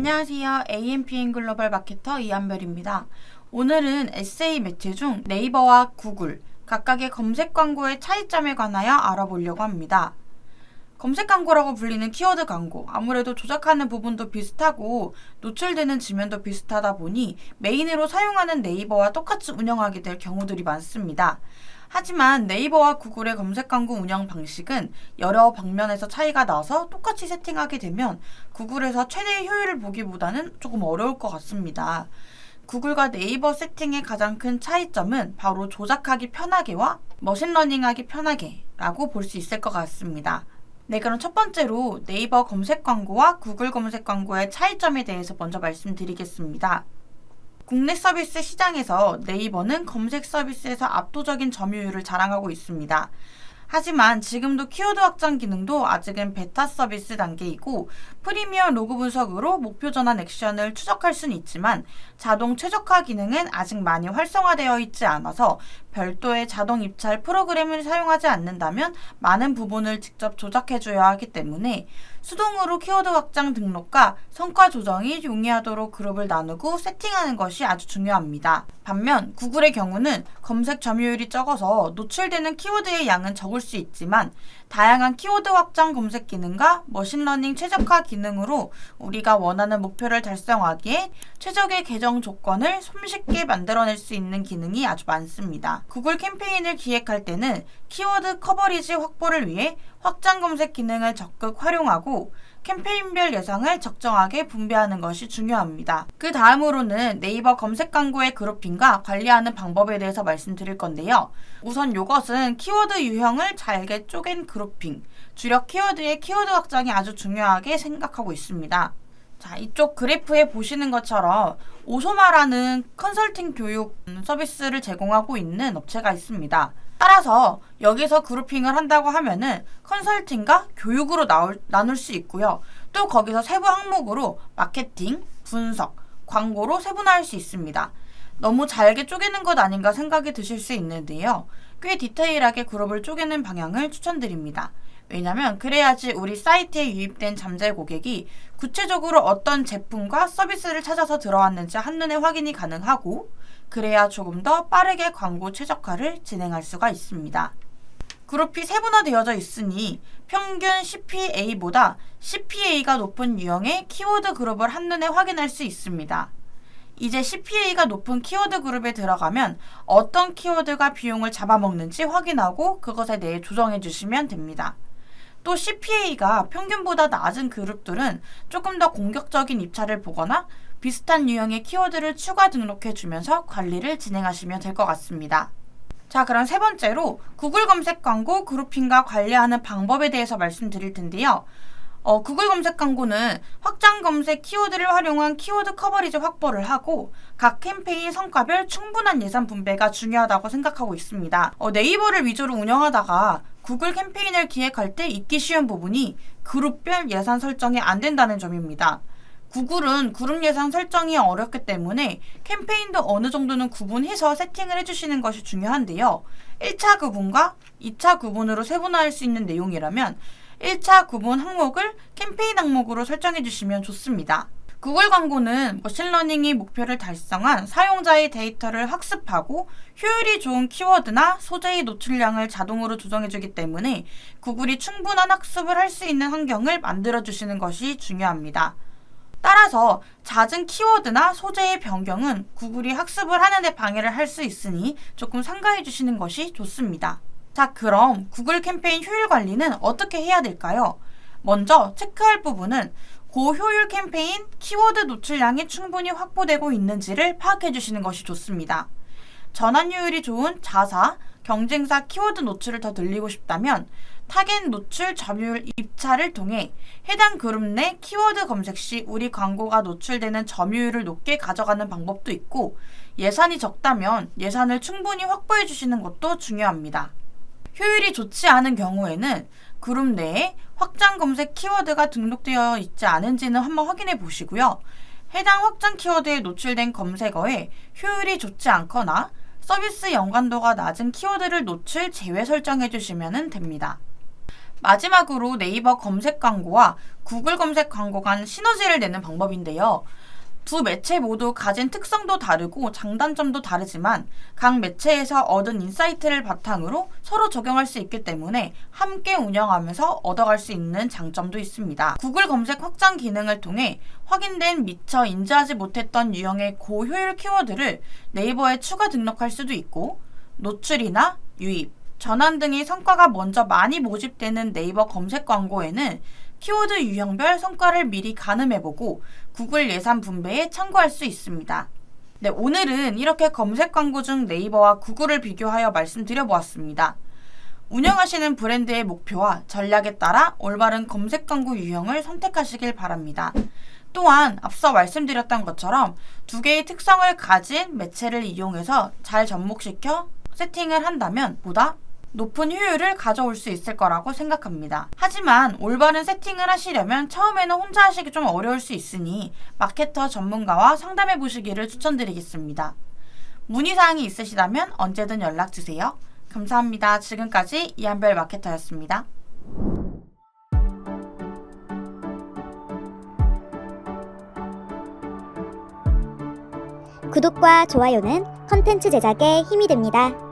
안녕하세요. AMPM 글로벌 마케터 이한별입니다. 오늘은 에세이 매체 중 네이버와 구글 각각의 검색 광고의 차이점에 관하여 알아보려고 합니다. 검색 광고라고 불리는 키워드 광고, 아무래도 조작하는 부분도 비슷하고 노출되는 지면도 비슷하다 보니 메인으로 사용하는 네이버와 똑같이 운영하게 될 경우들이 많습니다. 하지만 네이버와 구글의 검색 광고 운영 방식은 여러 방면에서 차이가 나서 똑같이 세팅하게 되면 구글에서 최대의 효율을 보기보다는 조금 어려울 것 같습니다. 구글과 네이버 세팅의 가장 큰 차이점은 바로 조작하기 편하게와 머신러닝하기 편하게 라고 볼 수 있을 것 같습니다. 네, 그럼 첫 번째로 네이버 검색 광고와 구글 검색 광고의 차이점에 대해서 먼저 말씀드리겠습니다. 국내 서비스 시장에서 네이버는 검색 서비스에서 압도적인 점유율을 자랑하고 있습니다. 하지만 지금도 키워드 확장 기능도 아직은 베타 서비스 단계이고 프리미엄 로그 분석으로 목표 전환 액션을 추적할 수는 있지만 자동 최적화 기능은 아직 많이 활성화되어 있지 않아서 별도의 자동 입찰 프로그램을 사용하지 않는다면 많은 부분을 직접 조작해줘야 하기 때문에 수동으로 키워드 확장 등록과 성과 조정이 용이하도록 그룹을 나누고 세팅하는 것이 아주 중요합니다. 반면 구글의 경우는 검색 점유율이 적어서 노출되는 키워드의 양은 적을 수 있지만 다양한 키워드 확장 검색 기능과 머신러닝 최적화 기능으로 우리가 원하는 목표를 달성하기에 최적의 계정 조건을 손쉽게 만들어낼 수 있는 기능이 아주 많습니다. 구글 캠페인을 기획할 때는 키워드 커버리지 확보를 위해 확장 검색 기능을 적극 활용하고 캠페인별 예상을 적정하게 분배하는 것이 중요합니다. 그 다음으로는 네이버 검색 광고의 그룹핑과 관리하는 방법에 대해서 말씀드릴 건데요. 우선 이것은 키워드 유형을 잘게 쪼갠 그룹핑, 주력 키워드의 키워드 확장이 아주 중요하게 생각하고 있습니다. 자, 이쪽 그래프에 보시는 것처럼 오소마라는 컨설팅 교육 서비스를 제공하고 있는 업체가 있습니다. 따라서 여기서 그룹핑을 한다고 하면은 컨설팅과 교육으로 나눌 수 있고요. 또 거기서 세부 항목으로 마케팅, 분석, 광고로 세분화할 수 있습니다. 너무 잘게 쪼개는 것 아닌가 생각이 드실 수 있는데요. 꽤 디테일하게 그룹을 쪼개는 방향을 추천드립니다. 왜냐면 그래야지 우리 사이트에 유입된 잠재 고객이 구체적으로 어떤 제품과 서비스를 찾아서 들어왔는지 한눈에 확인이 가능하고 그래야 조금 더 빠르게 광고 최적화를 진행할 수가 있습니다. 그룹이 세분화되어져 있으니 평균 CPA보다 CPA가 높은 유형의 키워드 그룹을 한눈에 확인할 수 있습니다. 이제 CPA가 높은 키워드 그룹에 들어가면 어떤 키워드가 비용을 잡아먹는지 확인하고 그것에 대해 조정해 주시면 됩니다. 또 CPA가 평균보다 낮은 그룹들은 조금 더 공격적인 입찰을 보거나 비슷한 유형의 키워드를 추가 등록해 주면서 관리를 진행하시면 될 것 같습니다. 자, 그럼 세 번째로 구글 검색 광고 그룹핑과 관리하는 방법에 대해서 말씀드릴 텐데요. 구글 검색 광고는 확장 검색 키워드를 활용한 키워드 커버리지 확보를 하고 각 캠페인 성과별 충분한 예산 분배가 중요하다고 생각하고 있습니다. 네이버를 위주로 운영하다가 구글 캠페인을 기획할 때 잊기 쉬운 부분이 그룹별 예산 설정이 안 된다는 점입니다. 구글은 그룹 예산 설정이 어렵기 때문에 캠페인도 어느 정도는 구분해서 세팅을 해주시는 것이 중요한데요. 1차 구분과 2차 구분으로 세분화할 수 있는 내용이라면 1차 구분 항목을 캠페인 항목으로 설정해 주시면 좋습니다. 구글 광고는 머신러닝이 목표를 달성한 사용자의 데이터를 학습하고 효율이 좋은 키워드나 소재의 노출량을 자동으로 조정해 주기 때문에 구글이 충분한 학습을 할 수 있는 환경을 만들어 주시는 것이 중요합니다. 따라서 잦은 키워드나 소재의 변경은 구글이 학습을 하는 데 방해를 할 수 있으니 조금 삼가해 주시는 것이 좋습니다. 자, 그럼 구글 캠페인 효율 관리는 어떻게 해야 될까요? 먼저 체크할 부분은 고효율 캠페인 키워드 노출량이 충분히 확보되고 있는지를 파악해 주시는 것이 좋습니다. 전환율이 좋은 자사, 경쟁사 키워드 노출을 더 늘리고 싶다면 타겟 노출 점유율 입찰을 통해 해당 그룹 내 키워드 검색 시 우리 광고가 노출되는 점유율을 높게 가져가는 방법도 있고 예산이 적다면 예산을 충분히 확보해 주시는 것도 중요합니다. 효율이 좋지 않은 경우에는 그룹 내에 확장 검색 키워드가 등록되어 있지 않은지는 한번 확인해 보시고요. 해당 확장 키워드에 노출된 검색어에 효율이 좋지 않거나 서비스 연관도가 낮은 키워드를 노출 제외 설정해 주시면 됩니다. 마지막으로 네이버 검색 광고와 구글 검색 광고 간 시너지를 내는 방법인데요. 두 매체 모두 가진 특성도 다르고 장단점도 다르지만 각 매체에서 얻은 인사이트를 바탕으로 서로 적용할 수 있기 때문에 함께 운영하면서 얻어갈 수 있는 장점도 있습니다. 구글 검색 확장 기능을 통해 확인된 미처 인지하지 못했던 유형의 고효율 키워드를 네이버에 추가 등록할 수도 있고, 노출이나 유입, 전환 등의 성과가 먼저 많이 모집되는 네이버 검색 광고에는 키워드 유형별 성과를 미리 가늠해보고 구글 예산 분배에 참고할 수 있습니다. 네, 오늘은 이렇게 검색 광고 중 네이버와 구글을 비교하여 말씀드려보았습니다. 운영하시는 브랜드의 목표와 전략에 따라 올바른 검색 광고 유형을 선택하시길 바랍니다. 또한 앞서 말씀드렸던 것처럼 두 개의 특성을 가진 매체를 이용해서 잘 접목시켜 세팅을 한다면 보다 높은 효율을 가져올 수 있을 거라고 생각합니다. 하지만 올바른 세팅을 하시려면 처음에는 혼자 하시기 좀 어려울 수 있으니 마케터 전문가와 상담해 보시기를 추천드리겠습니다. 문의사항이 있으시다면 언제든 연락주세요. 감사합니다. 지금까지 이한별 마케터였습니다. 구독과 좋아요는 컨텐츠 제작에 힘이 됩니다.